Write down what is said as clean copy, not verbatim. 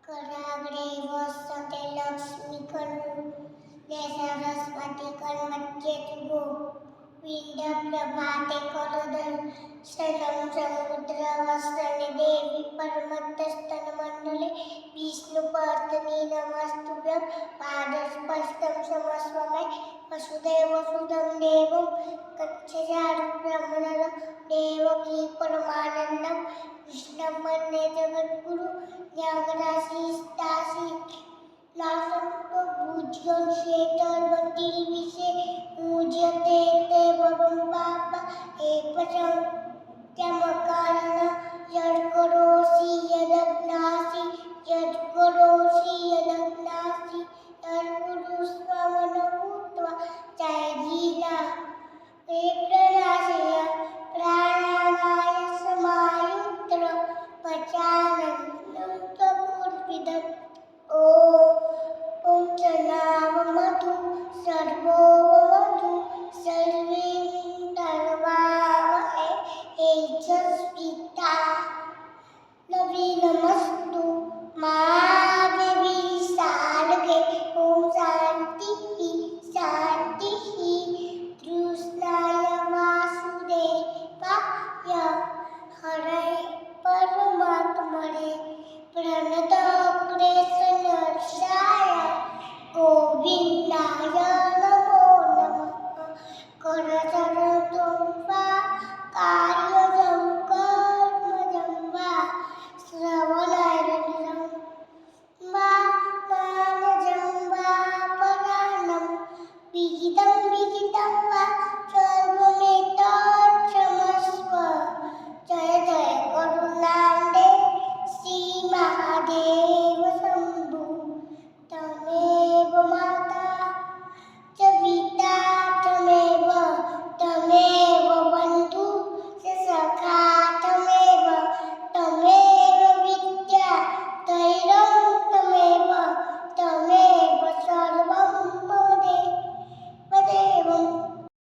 कराग्रे वसते लक्ष्मी कन्या सरस्वती कन्मध्ये गो विंद प्रभाते करोदर शनं समुद्रवसने देवी परमस्तन मंडले विष्णुपत्नी नमस्तुभ्यं पादस्पर्शं समस्वमे वसुदेव सुतं देवं कच्छचारुब्रह्मणः देवकी परमानन्दं कृष्णं वन्दे जगद्गुरु ज्ञानराशिस्तासि लासंतो भुजगं शेतर्वतील विषे पूज्यते ते वरुण बापा एकपदं त्यमकारण यद्करोषि यदज्ञासि यद्करोषि यदज्ञासि तत्कुरुष्व भूत्वा जयजीला हे प्रणाशय प्राणानाय समायुत्र पचानन्दं त्वकुर्विदम् ॐ चनावमधु सर्वोवमधु सर्वे तन्वावहै तेजस्विता नवीनमस्तु मा विद्विषावहै ॐ शान्तिः कृष्णाय वासुदेवाय हरये परमात्मने प्रणतक्लेशनाशाय गोविन्दाय नमो नमः करचरणं वा कार्यजं कर्मजं वा श्रवणानन्दं वा मानजं वा पराणं विहितं वा सर्वमेतत्क्षमस्व जय जय करुणाम्बे श्री महादेव।